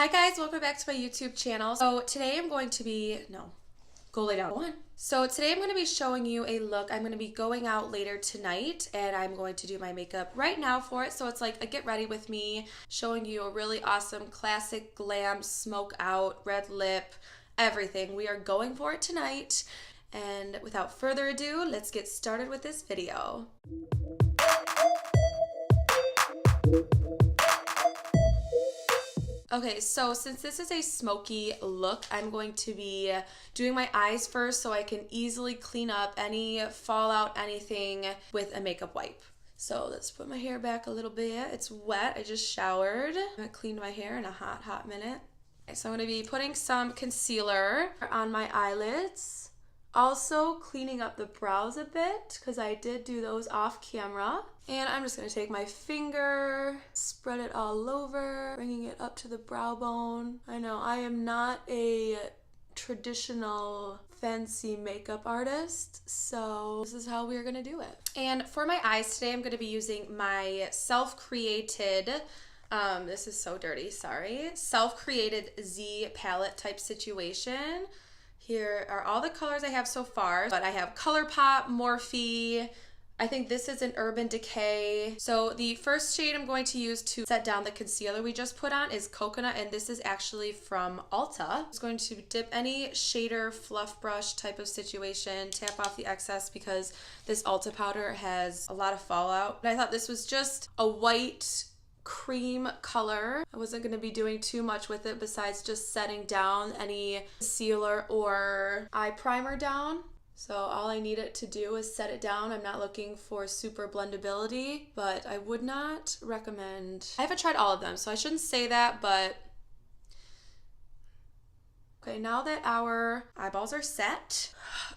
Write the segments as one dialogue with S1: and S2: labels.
S1: Hi guys, welcome back to my YouTube channel. So today I'm going to be, go lay down. Go on. So today I'm going to be showing you a look. I'm going to be going out later tonight and I'm going to do my makeup right now for it. So it's like a get ready with me, showing you a really awesome classic glam smoke out, red lip, everything. We are going for it tonight. And without further ado, let's get started with this video. Okay, so since this is a smoky look, I'm going to be doing my eyes first so I can easily clean up any fallout, anything with a makeup wipe. So let's put my hair back a little bit. It's wet, I just showered. I haven't cleaned my hair in a hot minute. Okay, so I'm gonna be putting some concealer on my eyelids. Also cleaning up the brows a bit because I did do those off camera. And I'm just going to take my finger, spread it all over, bringing it up to the brow bone. I know I am not a traditional fancy makeup artist, so this is how we're going to do it. And for my eyes today, I'm going to be using my self-created, this is so dirty, sorry, self-created Z palette type situation. Here are all the colors I have so far, but I have Colourpop, Morphe, I think this is an Urban Decay. So the first shade I'm going to use to set down the concealer we just put on is Coconut, and this is actually from Ulta. I'm just going to dip any shader fluff brush type of situation, tap off the excess because this Ulta powder has a lot of fallout. But I thought this was just a white cream color. I wasn't going to be doing too much with it besides just setting down any concealer or eye primer down. So all I need it to do is set it down. I'm not looking for super blendability, but I would not recommend. I haven't tried all of them, so I shouldn't say that, but okay, now that our eyeballs are set.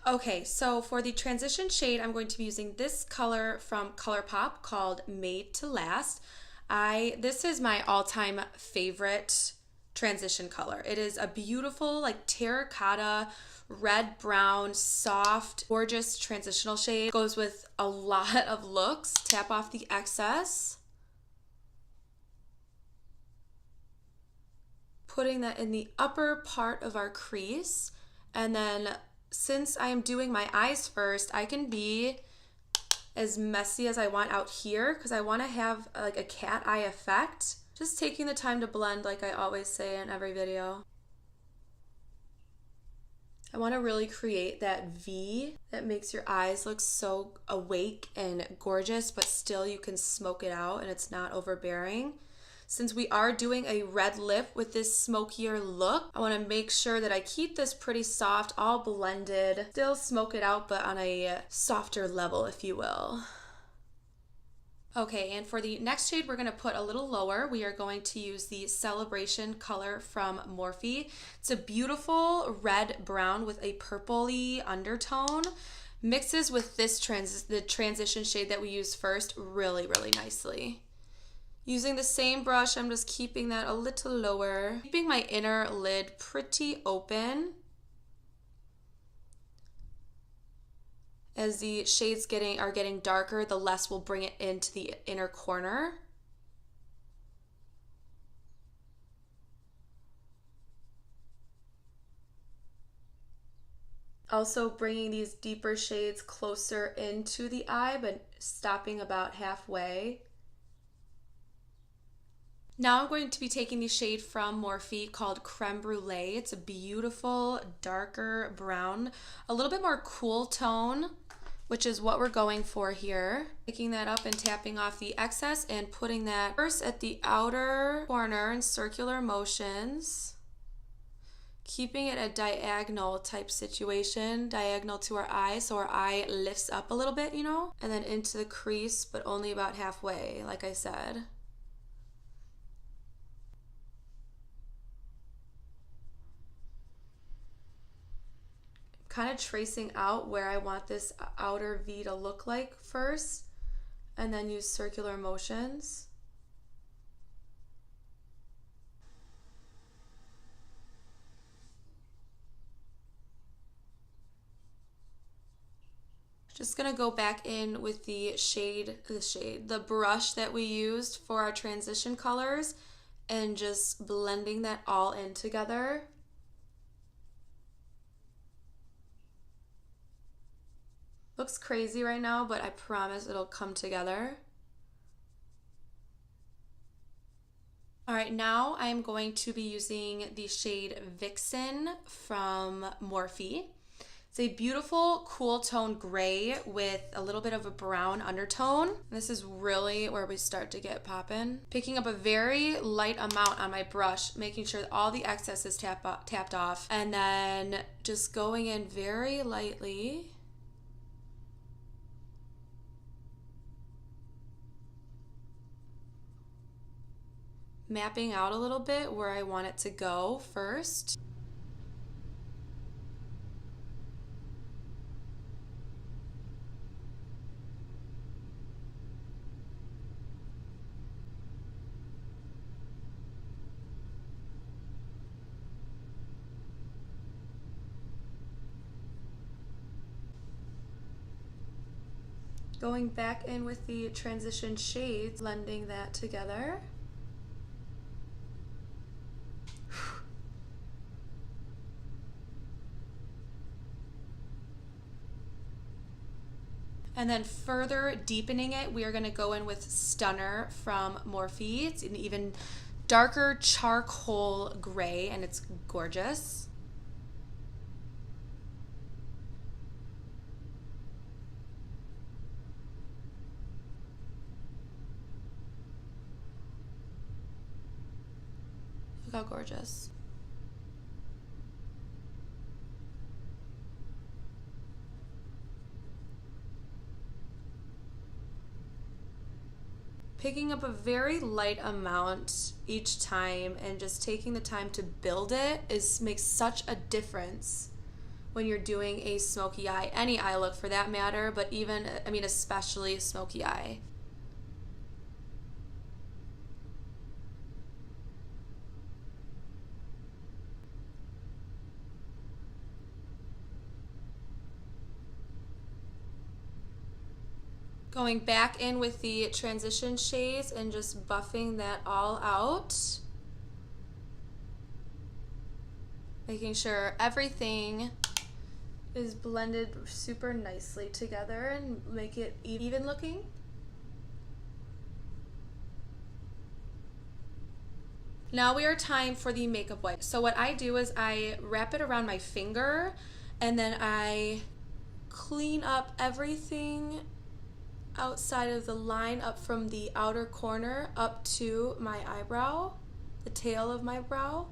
S1: Okay, so for the transition shade, I'm going to be using this color from Colourpop called Made to Last. This is my all-time favorite transition color. It is a beautiful, like terracotta, red brown, soft, gorgeous transitional shade. Goes with a lot of looks. Tap off the excess. Putting that in the upper part of our crease. And then since I am doing my eyes first, I can be as messy as I want out here because I want to have like a cat eye effect. Just taking the time to blend like I always say in every video. I want to really create that V that makes your eyes look so awake and gorgeous, but still you can smoke it out and it's not overbearing. Since we are doing a red lip with this smokier look, I want to make sure that I keep this pretty soft, all blended. Still smoke it out, but on a softer level, if you will. Okay, and for the next shade, we're going to put a little lower. We are going to use the Celebration color from Morphe. It's a beautiful red brown with a purpley undertone. Mixes with this the transition shade that we used first really, really nicely. Using the same brush, I'm just keeping that a little lower. Keeping my inner lid pretty open. As the shades are getting darker, the less we'll bring it into the inner corner. Also bringing these deeper shades closer into the eye, but stopping about halfway. Now I'm going to be taking the shade from Morphe called Creme Brulee. It's a beautiful, darker brown, a little bit more cool tone, which is what we're going for here. Picking that up and tapping off the excess and putting that first at the outer corner in circular motions. Keeping it a diagonal type situation, diagonal to our eye, so our eye lifts up a little bit, you know? And then into the crease, but only about halfway, like I said. Kind of tracing out where I want this outer V to look like first, and then use circular motions. Just gonna go back in with the brush that we used for our transition colors and just blending that all in together. Looks crazy right now, but I promise it'll come together. All right, now I'm going to be using the shade Vixen from Morphe. It's a beautiful cool tone gray with a little bit of a brown undertone. This is really where we start to get poppin'. Picking up a very light amount on my brush, making sure that all the excess is tapped off, and then just going in very lightly. Mapping out a little bit where I want it to go first. Going back in with the transition shades, blending that together. And then further deepening it, we are going to go in with Stunner from Morphe. It's an even darker charcoal gray, and it's gorgeous. Look how gorgeous. Picking up a very light amount each time and just taking the time to build it makes such a difference when you're doing a smoky eye, any eye look for that matter, but even, I mean, especially a smoky eye. Going back in with the transition shades and just buffing that all out. Making sure everything is blended super nicely together and make it even looking. Now we are time for the makeup wipe. So what I do is I wrap it around my finger and then I clean up everything outside of the line, up from the outer corner up to my eyebrow, the tail of my brow.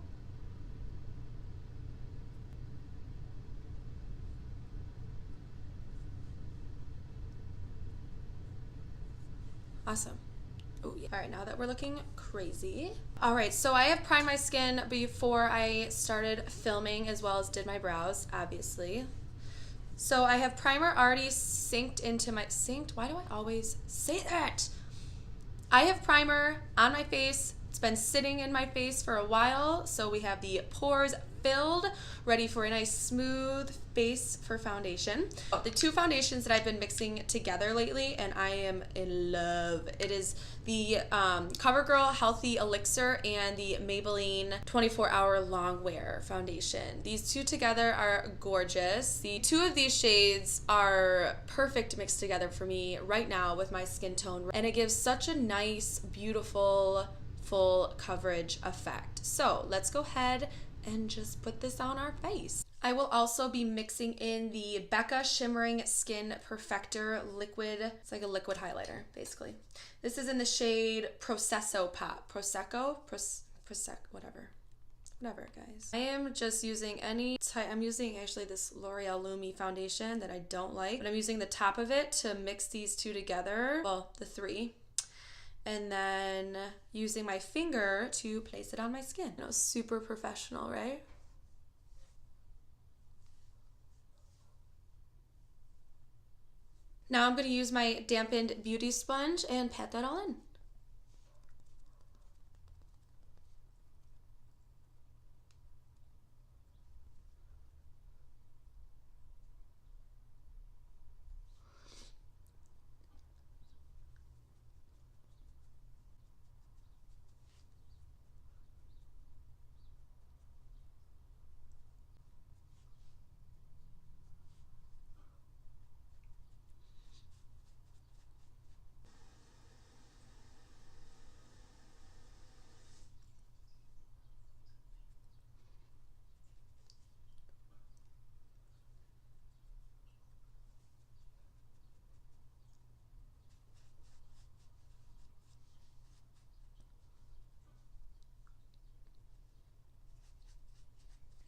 S1: Awesome. Oh yeah. All right, now that we're looking crazy. All right, so I have primed my skin before I started filming, as well as did my brows, obviously. So I have primer already synced into my, why do I always say that? I have primer on my face. It's been sitting in my face for a while. So we have the pores filled, ready for a nice smooth base for foundation. The two foundations that I've been mixing together lately, and I am in love. It is the Covergirl Healthy Elixir and the Maybelline 24-Hour Longwear foundation. These two together are gorgeous. The two of these shades are perfect mixed together for me right now with my skin tone, and it gives such a nice, beautiful, full coverage effect. So let's go ahead and just put this on our face. I will also be mixing in the Becca Shimmering Skin Perfector liquid. It's like a liquid highlighter, basically. This is in the shade Prosecco Pop. Prosecco, whatever, guys. I am just using I'm using actually this L'Oreal Lumi foundation that I don't like, but I'm using the top of it to mix these two together. Well, the three. And then using my finger to place it on my skin. You know, super professional, right? Now I'm going to use my dampened beauty sponge and pat that all in.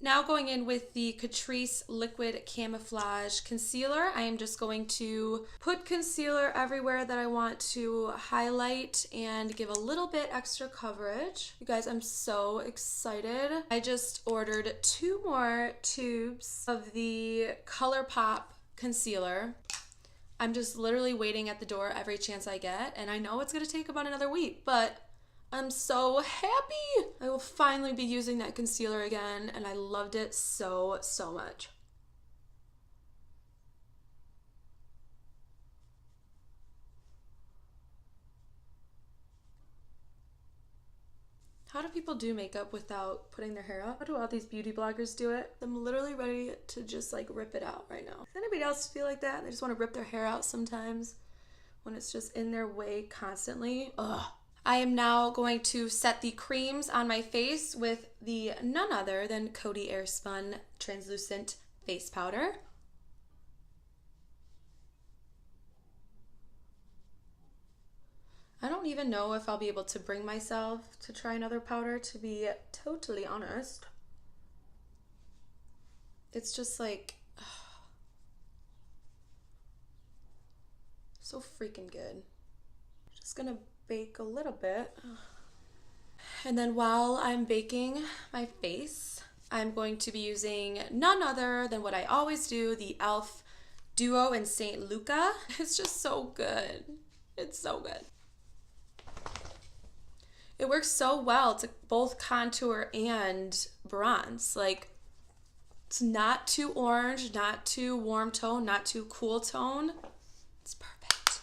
S1: Now going in with the Catrice Liquid Camouflage Concealer, I am just going to put concealer everywhere that I want to highlight and give a little bit extra coverage. You guys, I'm so excited. I just ordered 2 more tubes of the Colourpop concealer. I'm just literally waiting at the door every chance I get, and I know it's gonna take about another week, but I'm so happy. I will finally be using that concealer again, and I loved it so, so much. How do people do makeup without putting their hair out? How do all these beauty bloggers do it? I'm literally ready to just like rip it out right now. Does anybody else feel like that? They just want to rip their hair out sometimes when it's just in their way constantly. Ugh. I am now going to set the creams on my face with the none other than Coty Airspun Translucent Face Powder. I don't even know if I'll be able to bring myself to try another powder, to be totally honest. It's just like, so freaking good. Just gonna bake a little bit. And then while I'm baking my face, I'm going to be using none other than what I always do, the e.l.f. Duo in St. Luca. It's just so good. It's so good. It works so well to both contour and bronze. Like, it's not too orange, not too warm tone, not too cool tone. It's perfect.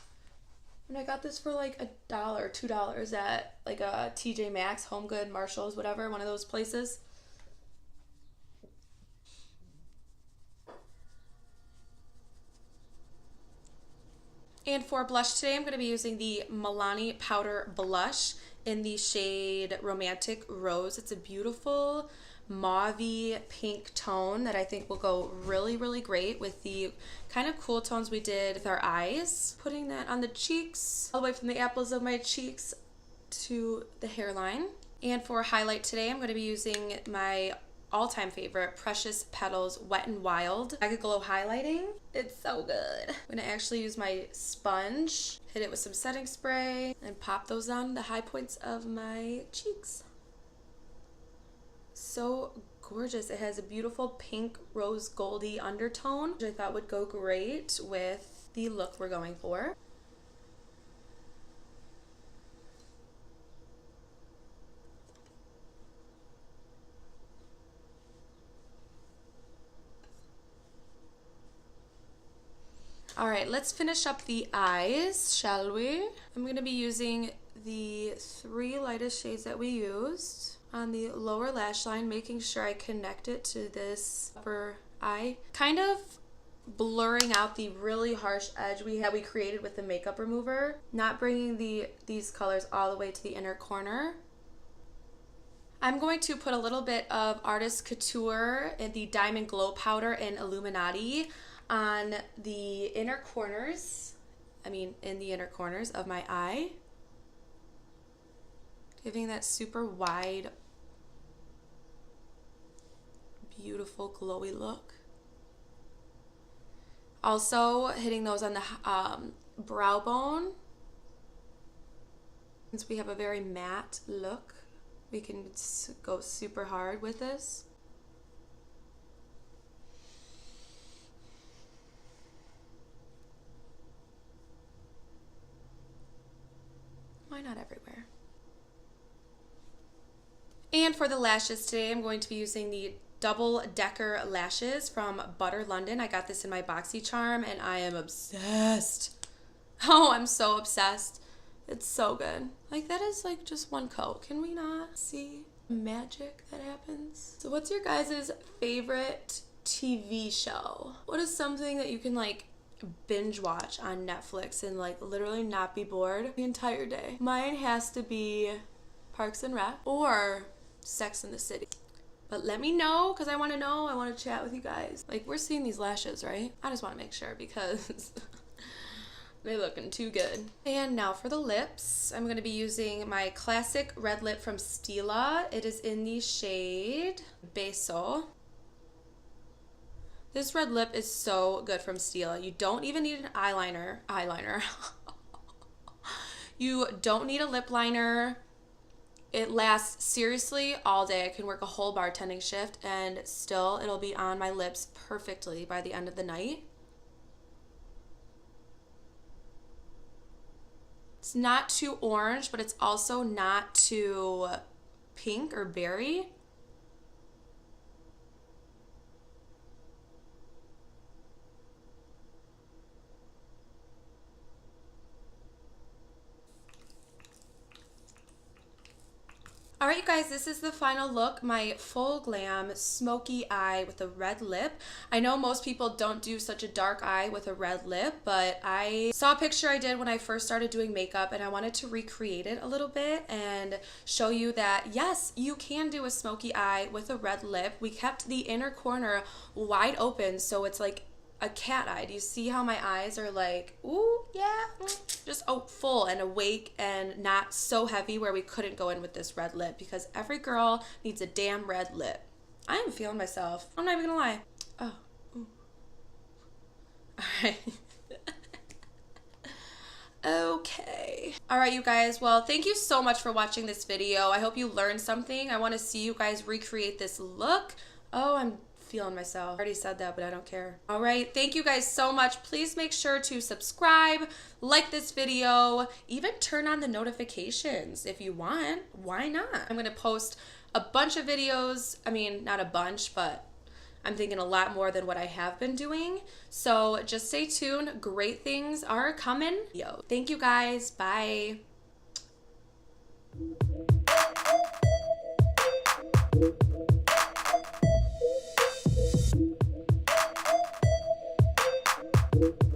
S1: And I got this for like $1, $2 at like a TJ Maxx, Home Good, Marshalls, whatever, one of those places. And for blush today, I'm going to be using the Milani Powder Blush in the shade Romantic Rose. It's a beautiful mauve-y pink tone that I think will go really, really great with the kind of cool tones we did with our eyes. Putting that on the cheeks, all the way from the apples of my cheeks to the hairline. And for highlight today, I'm going to be using my all-time favorite Precious Petals Wet n Wild Megaglo highlighting. It's so good. I'm gonna actually use my sponge, hit it with some setting spray, and pop those on the high points of my cheeks. So gorgeous. It has a beautiful pink rose goldy undertone, which I thought would go great with the look we're going for. All right, let's finish up the eyes, shall we? I'm gonna be using the 3 lightest shades that we used on the lower lash line, making sure I connect it to this upper eye. Kind of blurring out the really harsh edge we created with the makeup remover, not bringing these colors all the way to the inner corner. I'm going to put a little bit of Artist Couture and the Diamond Glow Powder in Illuminati on the inner corners, in the inner corners of my eye, giving that super wide, beautiful, glowy look. Also hitting those on the brow bone. Since we have a very matte look, we can go super hard with this. Why not everywhere? And for the lashes today, I'm going to be using the Double Decker Lashes from Butter London. I got this in my BoxyCharm and I am obsessed. Oh, I'm so obsessed. It's so good. Like, that is like just one coat. Can we not see the magic that happens? So what's your guys' favorite TV show? What is something that you can like binge watch on Netflix and like literally not be bored the entire day? Mine has to be Parks and Rec or Sex and the City. But let me know, because I want to know. I want to chat with you guys. Like, we're seeing these lashes, right? I just want to make sure because they're looking too good. And now for the lips. I'm going to be using my classic red lip from Stila. It is in the shade Beso. This red lip is so good from Stila. You don't even need an eyeliner. You don't need a lip liner. It lasts seriously all day. I can work a whole bartending shift and still it'll be on my lips perfectly by the end of the night. It's not too orange, but it's also not too pink or berry. All right, you guys, this is the final look, my full glam smoky eye with a red lip. I know most people don't do such a dark eye with a red lip, but I saw a picture I did when I first started doing makeup and I wanted to recreate it a little bit and show you that, yes, you can do a smoky eye with a red lip. We kept the inner corner wide open, so it's like a cat eye. Do you see how my eyes are like, ooh, yeah, just full and awake and not so heavy where we couldn't go in with this red lip because every girl needs a damn red lip. I am feeling myself. I'm not even gonna lie. Oh, ooh. All right. Okay. All right, you guys. Well, thank you so much for watching this video. I hope you learned something. I want to see you guys recreate this look. Oh, I'm feeling myself. I already said that, but I don't care. All right, thank you guys so much. Please make sure to subscribe, like this video, even turn on the notifications if you want. Why not? I'm gonna post a bunch of videos. I mean, not a bunch, but I'm thinking a lot more than what I have been doing. So just stay tuned. Great things are coming. Yo, thank you guys. Bye.
S2: Thank you.